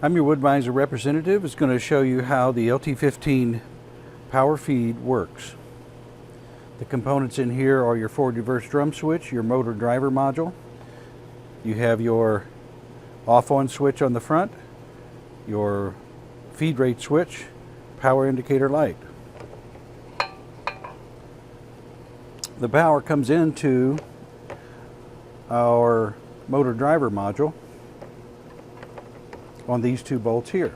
I'm your Wood-Mizer representative. It's going to show you how the LT15 power feed works. The components in here are your forward reverse drum switch, your motor driver module. You have your off-on switch on the front, your feed rate switch, power indicator light. The power comes into our motor driver module on these two bolts here.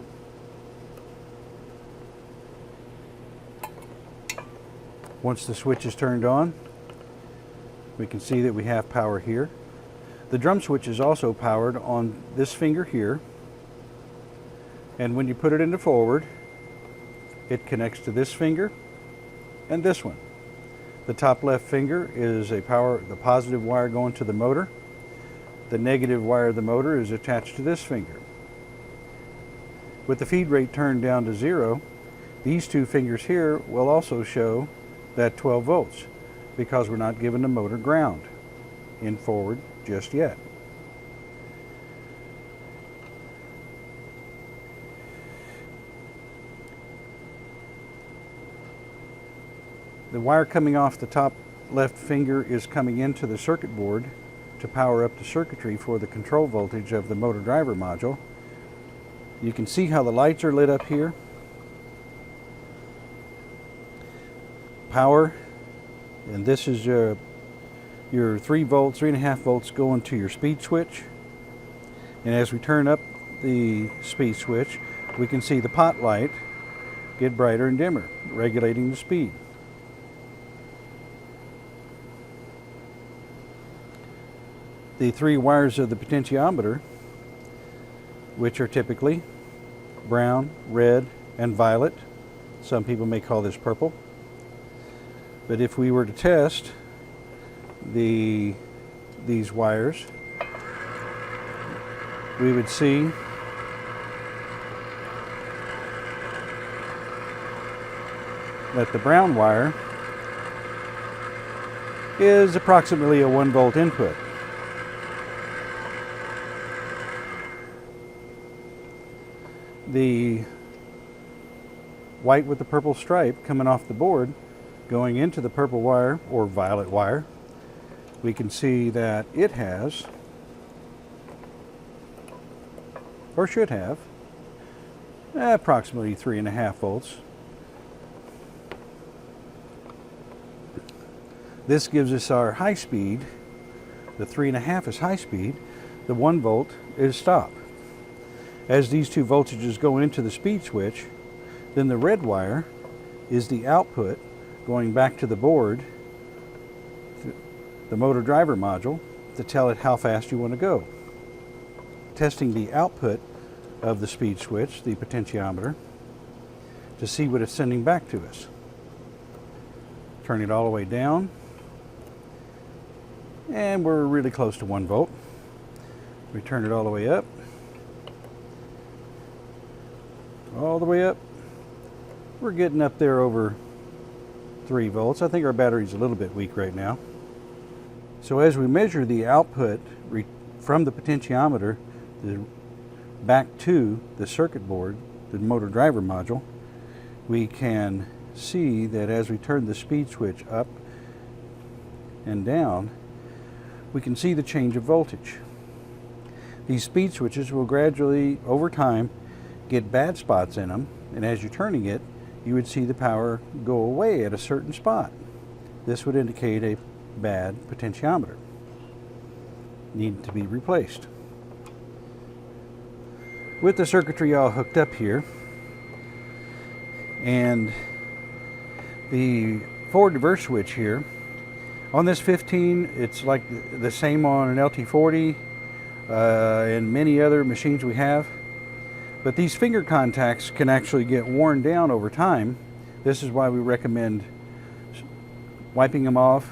Once the switch is turned on, we can see that we have power here. The drum switch is also powered on this finger here, and when you put it into forward, it connects to this finger and this one. The top left finger is the positive wire going to the motor. The negative wire of the motor is attached to this finger. With the feed rate turned down to 0, these two fingers here will also show that 12 volts because we're not giving the motor ground in forward just yet. The wire coming off the top left finger is coming into the circuit board to power up the circuitry for the control voltage of the motor driver module. You can see how the lights are lit up here. Power, and this is your 3 volts, 3.5 volts going to your speed switch. And as we turn up the speed switch, we can see the pot light get brighter and dimmer, regulating the speed. The 3 wires of the potentiometer, which are typically brown, red, and violet. Some people may call this purple. But if we were to test these wires, we would see that the brown wire is approximately a 1 volt input. The white with the purple stripe coming off the board going into the purple wire or violet wire, we can see that it has, or should have, approximately 3.5 volts. This gives us our high speed. The 3.5 is high speed. The 1 volt is stop. As these two voltages go into the speed switch, then the red wire is the output going back to the board, the motor driver module, to tell it how fast you want to go. Testing the output of the speed switch, the potentiometer, to see what it's sending back to us. Turn it all the way down, and we're really close to 1 volt. We turn it all the way up. All the way up. We're getting up there over 3 volts. I think our battery's a little bit weak right now. So as we measure the output from the potentiometer back to the circuit board, the motor driver module, we can see that as we turn the speed switch up and down, we can see the change of voltage. These speed switches will gradually, over time, get bad spots in them, and as you're turning it, you would see the power go away at a certain spot. This would indicate a bad potentiometer, need to be replaced. With the circuitry all hooked up here, and the forward reverse switch here, on this 15, it's like the same on an LT40 and many other machines we have. But these finger contacts can actually get worn down over time. This is why we recommend wiping them off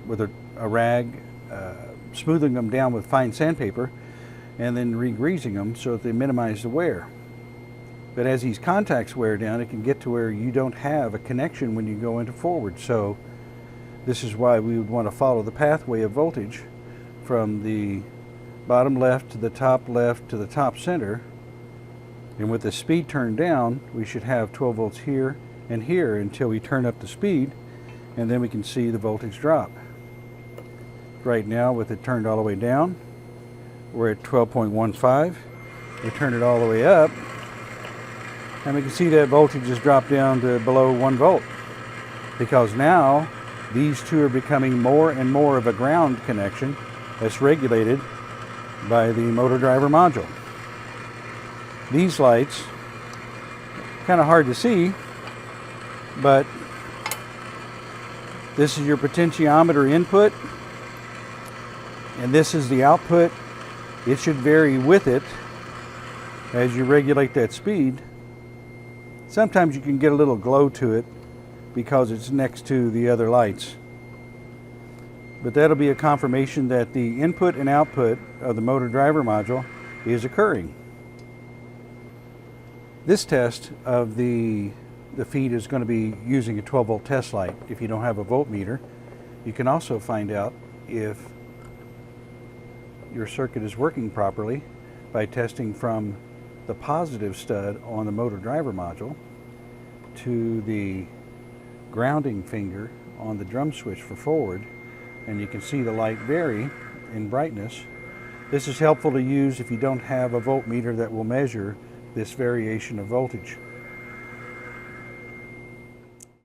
with a rag, smoothing them down with fine sandpaper, and then re-greasing them so that they minimize the wear. But as these contacts wear down, it can get to where you don't have a connection when you go into forward. So this is why we would want to follow the pathway of voltage from the bottom left to the top center And with the speed turned down, we should have 12 volts here and here until we turn up the speed, and then we can see the voltage drop. Right now, with it turned all the way down, we're at 12.15. We turn it all the way up, and we can see that voltage has dropped down to below 1 volt, because now these two are becoming more and more of a ground connection that's regulated by the motor driver module. These lights, kind of hard to see, but this is your potentiometer input, and this is the output. It should vary with it as you regulate that speed. Sometimes you can get a little glow to it because it's next to the other lights. But that'll be a confirmation that the input and output of the motor driver module is occurring. This test of the feed is going to be using a 12 volt test light. If you don't have a voltmeter, you can also find out if your circuit is working properly by testing from the positive stud on the motor driver module to the grounding finger on the drum switch for forward, and you can see the light vary in brightness. This is helpful to use if you don't have a voltmeter that will measure this variation of voltage.